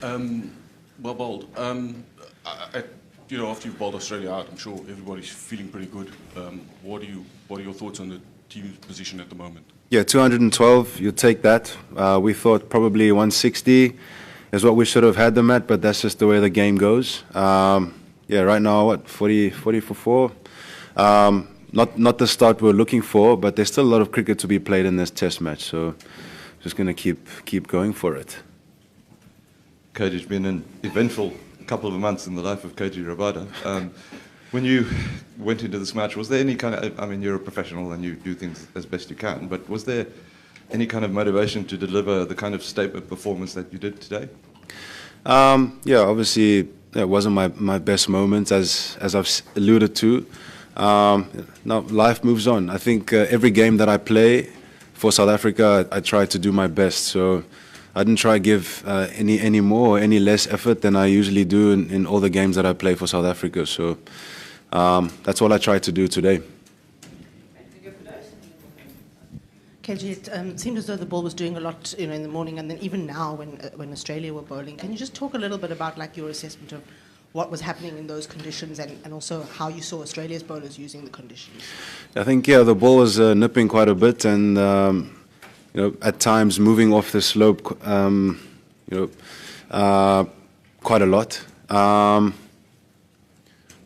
Well bowled. After you've bowled Australia out, I'm sure everybody's feeling pretty good. What are your thoughts on the team's position at the moment? Yeah, 212, you take that. We thought probably 160 is what we should have had them at, but that's just the way the game goes. Yeah, right now, what, 40 for 4? Not the start we're looking for, but there's still a lot of cricket to be played in this test match, so just going to keep going for it. Coach, it's been an eventful couple of months in the life of Kagiso Rabada. When you went into this match, was there any kind of, I mean, you're a professional and you do things as best you can, but was there any kind of motivation to deliver the kind of statement performance that you did today? Yeah, obviously it wasn't my best moment, as I've alluded to. Now life moves on. I think every game that I play for South Africa, I try to do my best. So I didn't try to give any more or any less effort than I usually do in all the games that I play for South Africa. So that's all I tried to do today. KG, it seemed as though the ball was doing a lot, in the morning, and then even now when Australia were bowling. Can you just talk a little bit about your assessment of what was happening in those conditions, and also how you saw Australia's bowlers using the conditions? I think the ball was nipping quite a bit, and at times moving off the slope, quite a lot.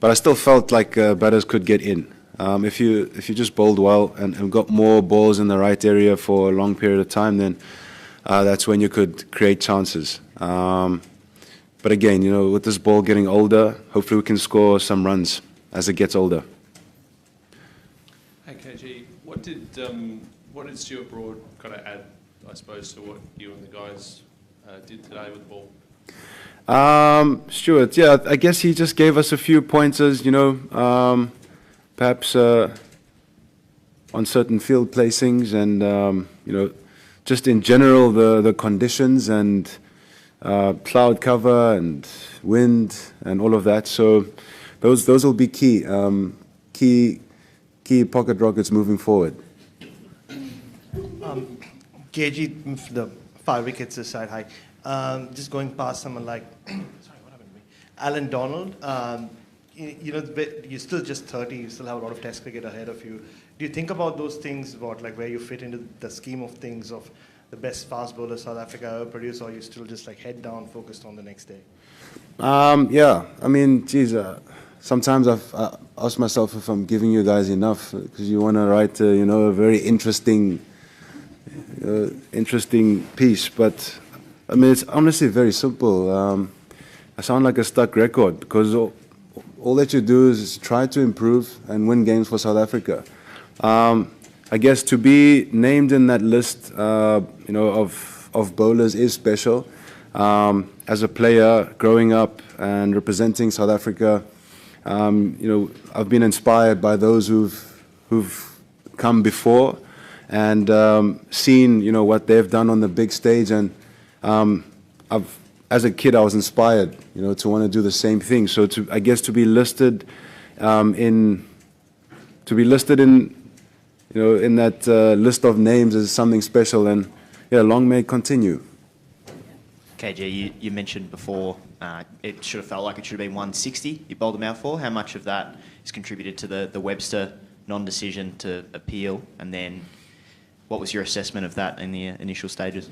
But I still felt like batters could get in. If you just bowled well and got more balls in the right area for a long period of time, then that's when you could create chances. But again, with this ball getting older, hopefully we can score some runs as it gets older. Hey KG, what did Stuart Broad kind of add, I suppose, to what you and the guys did today with the ball? Stuart, yeah, I guess he just gave us a few pointers, perhaps on certain field placings and, just in general the conditions and cloud cover and wind and all of that. So those will be key pocket rockets moving forward. KG, the 5 wickets aside, hi. Just going past someone like, sorry, what happened to me? Alan Donald. You're still just 30. You still have a lot of Test cricket ahead of you. Do you think about those things, where you fit into the scheme of things of the best fast bowler South Africa ever produced, or are you still just head down, focused on the next day? Yeah, I mean, geez, sometimes I've asked myself if I'm giving you guys enough, because you want to write, a very interesting piece. But I mean, it's honestly very simple. I sound like a stuck record, because all that you do is try to improve and win games for South Africa. I guess to be named in that list, of bowlers is special. As a player, growing up and representing South Africa, I've been inspired by those who've come before and seen, what they've done on the big stage. And as a kid, I was inspired, to want to do the same thing. So I guess to be listed in that list of names is something special, and yeah, long may it continue. KG, you mentioned before it should have felt like it should have been 160 you bowled them out for. How much of that is contributed to the Webster non-decision to appeal, and then what was your assessment of that in the initial stages?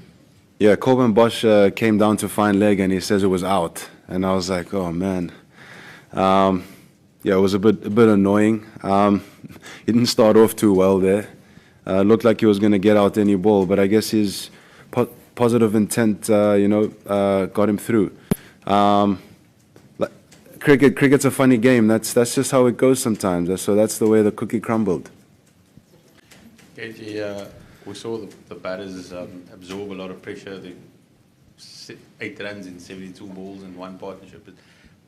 Yeah, Corbin Bosch came down to fine leg and he says it was out, and I was like, oh man. Yeah, it was a bit annoying. He didn't start off too well there. Looked like he was going to get out any ball, but I guess his positive intent, got him through. Cricket's a funny game. That's just how it goes sometimes. So that's the way the cookie crumbled. KG, we saw the batters absorb a lot of pressure. They 8 runs in 72 balls in one partnership. But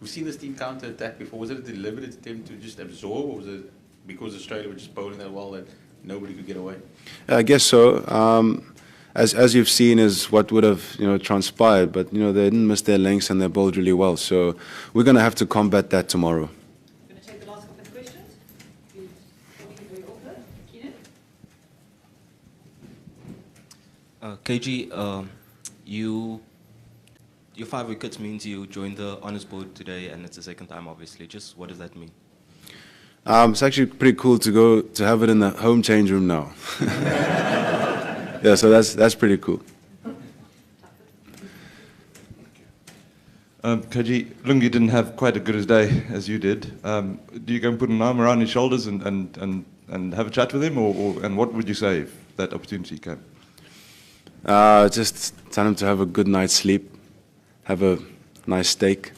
we've seen this team counter-attack before. Was it a deliberate attempt to just absorb, or was it because Australia were just bowling that well that nobody could get away? I guess so. As you've seen is what would have transpired, but they didn't miss their lengths and they bowled really well. So we're going to have to combat that tomorrow. Going to take the last couple of questions. KG, you your 5 wickets means you joined the honours board today, and it's the second time, obviously. Just what does that mean? It's actually pretty cool to have it in the home change room now. Yeah, so that's pretty cool. Kaji, Lungi didn't have quite as good a day as you did. Do you go and put an arm around his shoulders and have a chat with him, and what would you say if that opportunity came? Just tell him to have a good night's sleep, have a nice steak,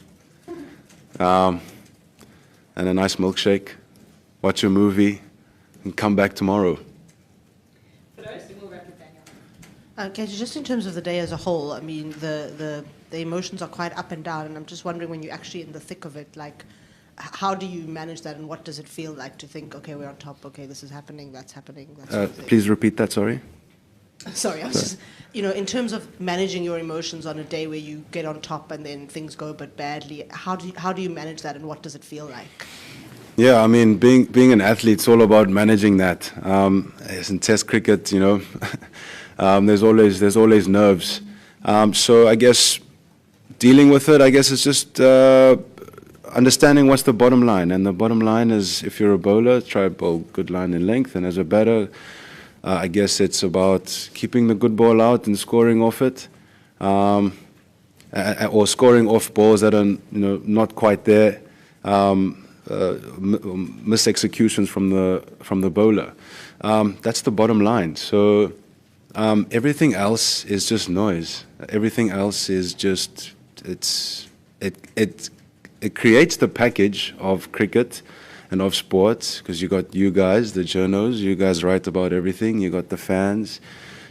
and a nice milkshake, watch a movie, and come back tomorrow. Kaji, just in terms of the day as a whole, I mean, the emotions are quite up and down, and I'm just wondering, when you're actually in the thick of it, like, how do you manage that, and what does it feel like to think, okay, we're on top, okay, this is happening, that's happening, that sort of thing? Please repeat that, sorry. Sorry, I was just, in terms of managing your emotions on a day where you get on top and then things go a bit badly, how do you manage that, and what does it feel like? Yeah, I mean, being an athlete, it's all about managing that. As in Test cricket, there's always nerves. So I guess dealing with it, I guess it's just understanding what's the bottom line. And the bottom line is, if you're a bowler, try bowl good line and length. And as a batter, I guess it's about keeping the good ball out and scoring off it, or scoring off balls that are not quite there. Missed executions from the bowler. That's the bottom line. So everything else is just noise. Everything else is just it creates the package of cricket and of sports, because you got you guys, the journos, you guys write about everything. You got the fans,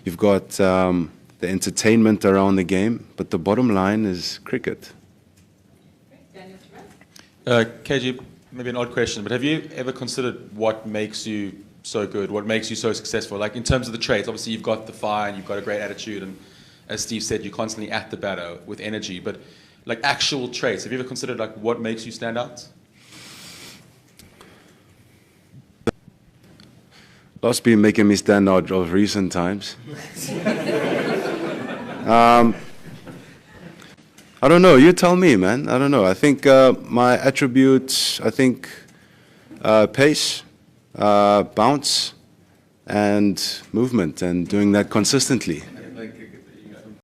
you've got the entertainment around the game, but the bottom line is cricket. KG, maybe an odd question, but have you ever considered what makes you so good, what makes you so successful? Like, in terms of the traits, obviously you've got the fire and you've got a great attitude, and as Steve said, you're constantly at the batter with energy, but like actual traits, have you ever considered like what makes you stand out? Lots been making me stand out of recent times. I don't know. You tell me, man. I don't know. I think my attributes, pace, bounce, and movement, and doing that consistently.